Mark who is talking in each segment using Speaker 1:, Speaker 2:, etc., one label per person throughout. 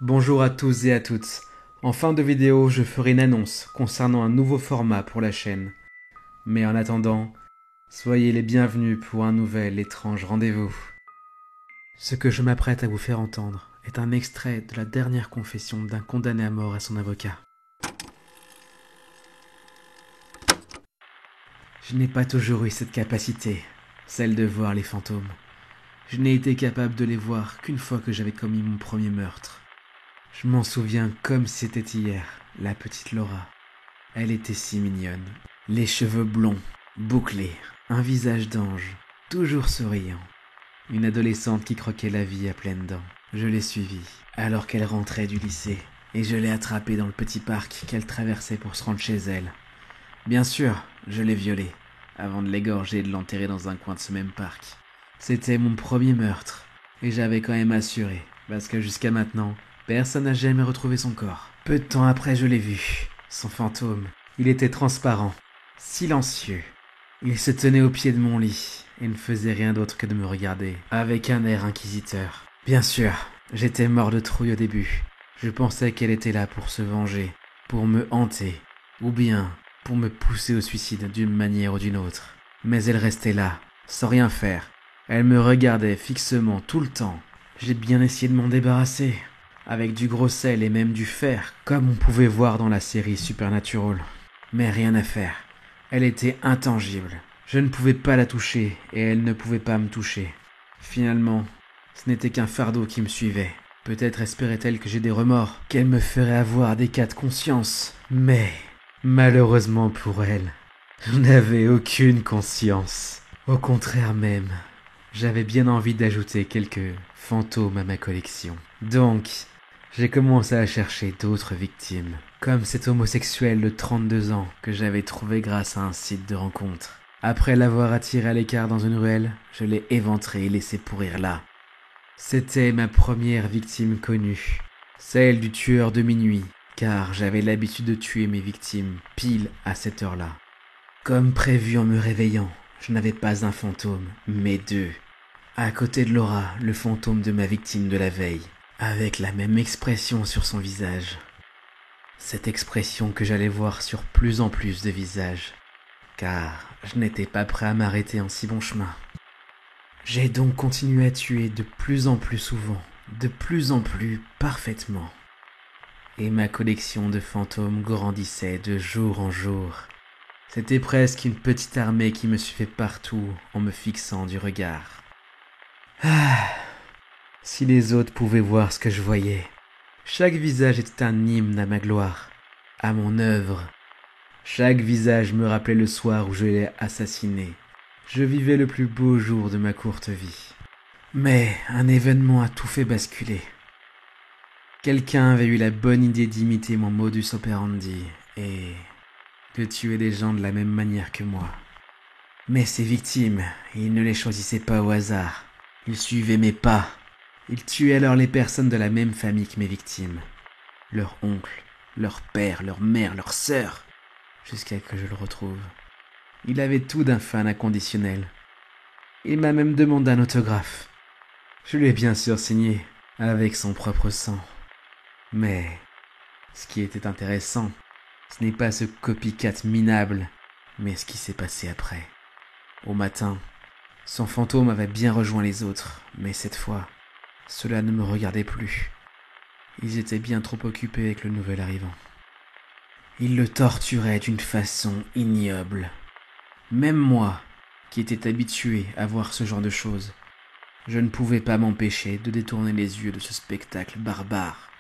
Speaker 1: Bonjour à tous et à toutes. En fin de vidéo, je ferai une annonce concernant un nouveau format pour la chaîne. Mais en attendant, soyez les bienvenus pour un nouvel étrange rendez-vous. Ce que je m'apprête à vous faire entendre est un extrait de la dernière confession d'un condamné à mort à son avocat. Je n'ai pas toujours eu cette capacité, celle de voir les fantômes. Je n'ai été capable de les voir qu'une fois que j'avais commis mon premier meurtre. Je m'en souviens comme si c'était hier, la petite Laura. Elle était si mignonne. Les cheveux blonds, bouclés, un visage d'ange, toujours souriant. Une adolescente qui croquait la vie à pleines dents. Je l'ai suivie, alors qu'elle rentrait du lycée, et je l'ai attrapée dans le petit parc qu'elle traversait pour se rendre chez elle. Bien sûr, je l'ai violée, avant de l'égorger et de l'enterrer dans un coin de ce même parc. C'était mon premier meurtre, et j'avais quand même assuré, parce que jusqu'à maintenant, personne n'a jamais retrouvé son corps. Peu de temps après, je l'ai vu, son fantôme. Il était transparent, silencieux. Il se tenait au pied de mon lit et ne faisait rien d'autre que de me regarder, avec un air inquisiteur. Bien sûr, j'étais mort de trouille au début. Je pensais qu'elle était là pour se venger, pour me hanter, ou bien pour me pousser au suicide d'une manière ou d'une autre. Mais elle restait là, sans rien faire. Elle me regardait fixement tout le temps. J'ai bien essayé de m'en débarrasser, avec du gros sel et même du fer, comme on pouvait voir dans la série Supernatural. Mais rien à faire. Elle était intangible. Je ne pouvais pas la toucher et elle ne pouvait pas me toucher. Finalement, ce n'était qu'un fardeau qui me suivait. Peut-être espérait-elle que j'ai des remords, qu'elle me ferait avoir des cas de conscience. Mais, malheureusement pour elle, je n'avais aucune conscience. Au contraire même, j'avais bien envie d'ajouter quelques fantômes à ma collection. Donc, j'ai commencé à chercher d'autres victimes, comme cet homosexuel de 32 ans que j'avais trouvé grâce à un site de rencontre. Après l'avoir attiré à l'écart dans une ruelle, je l'ai éventré et laissé pourrir là. C'était ma première victime connue, celle du tueur de minuit, car j'avais l'habitude de tuer mes victimes pile à cette heure-là. Comme prévu en me réveillant, je n'avais pas un fantôme, mais deux. À côté de Laura, le fantôme de ma victime de la veille, avec la même expression sur son visage. Cette expression que j'allais voir sur plus en plus de visages, car je n'étais pas prêt à m'arrêter en si bon chemin. J'ai donc continué à tuer de plus en plus souvent, de plus en plus parfaitement. Et ma collection de fantômes grandissait de jour en jour. C'était presque une petite armée qui me suivait partout en me fixant du regard. Ah, si les autres pouvaient voir ce que je voyais. Chaque visage était un hymne à ma gloire, à mon œuvre. Chaque visage me rappelait le soir où je l'ai assassiné. Je vivais le plus beau jour de ma courte vie. Mais un événement a tout fait basculer. Quelqu'un avait eu la bonne idée d'imiter mon modus operandi et de tuer des gens de la même manière que moi. Mais ces victimes, il ne les choisissait pas au hasard. Ils suivaient mes pas. Ils tuaient alors les personnes de la même famille que mes victimes. Leur oncle, leur père, leur mère, leur sœur, jusqu'à que je le retrouve. Il avait tout d'un fan inconditionnel. Il m'a même demandé un autographe. Je lui ai bien sûr signé, avec son propre sang. Mais, ce qui était intéressant, ce n'est pas ce copycat minable, mais ce qui s'est passé après. Au matin, son fantôme avait bien rejoint les autres, mais cette fois, cela ne me regardait plus. Ils étaient bien trop occupés avec le nouvel arrivant. Ils le torturaient d'une façon ignoble. Même moi, qui étais habitué à voir ce genre de choses, je ne pouvais pas m'empêcher de détourner les yeux de ce spectacle barbare.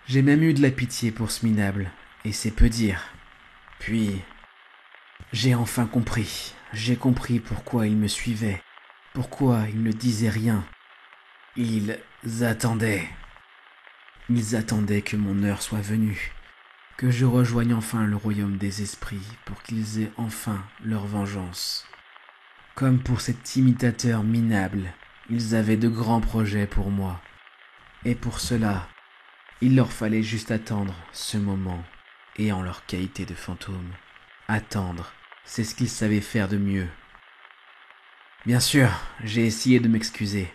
Speaker 1: J'ai même eu de la pitié pour ce minable, et c'est peu dire. Puis, j'ai enfin compris. J'ai compris pourquoi il me suivait, pourquoi il ne disait rien. Ils attendaient. Ils attendaient que mon heure soit venue, que je rejoigne enfin le royaume des esprits pour qu'ils aient enfin leur vengeance. Comme pour cet imitateur minable, ils avaient de grands projets pour moi. Et pour cela, il leur fallait juste attendre ce moment, et en leur qualité de fantôme. Attendre, c'est ce qu'ils savaient faire de mieux. Bien sûr, j'ai essayé de m'excuser.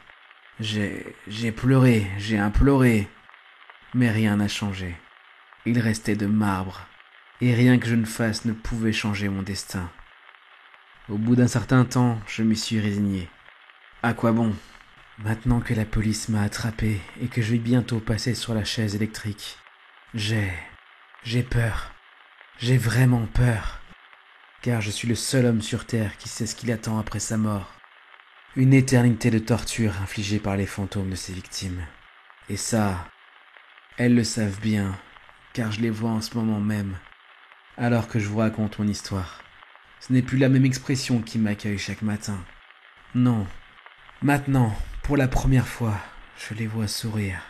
Speaker 1: J'ai pleuré, j'ai imploré. Mais rien n'a changé. Il restait de marbre, et rien que je ne fasse ne pouvait changer mon destin. Au bout d'un certain temps, je m'y suis résigné. À quoi bon? Maintenant que la police m'a attrapé et que je vais bientôt passer sur la chaise électrique, j'ai peur. J'ai vraiment peur. Car je suis le seul homme sur Terre qui sait ce qu'il attend après sa mort. Une éternité de torture infligée par les fantômes de ses victimes. Et ça, elles le savent bien, car je les vois en ce moment même, alors que je vous raconte mon histoire. Ce n'est plus la même expression qui m'accueille chaque matin. Non, maintenant, pour la première fois, je les vois sourire.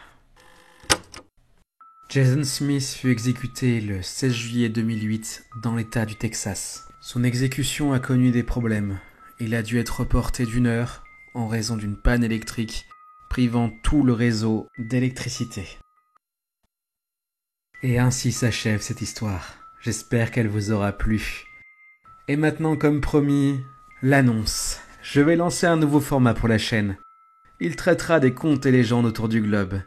Speaker 1: Jason Smith fut exécuté le 16 juillet 2008 dans l'État du Texas. Son exécution a connu des problèmes. Il a dû être reporté d'1 heure en raison d'une panne électrique, privant tout le réseau d'électricité. Et ainsi s'achève cette histoire. J'espère qu'elle vous aura plu. Et maintenant, comme promis, l'annonce. Je vais lancer un nouveau format pour la chaîne. Il traitera des contes et légendes autour du globe.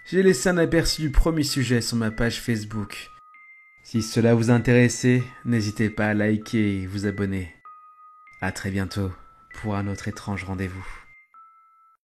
Speaker 1: J'ai laissé un aperçu du premier sujet sur ma page Facebook. Si cela vous intéressait, n'hésitez pas à liker et vous abonner. À très bientôt pour un autre étrange rendez-vous.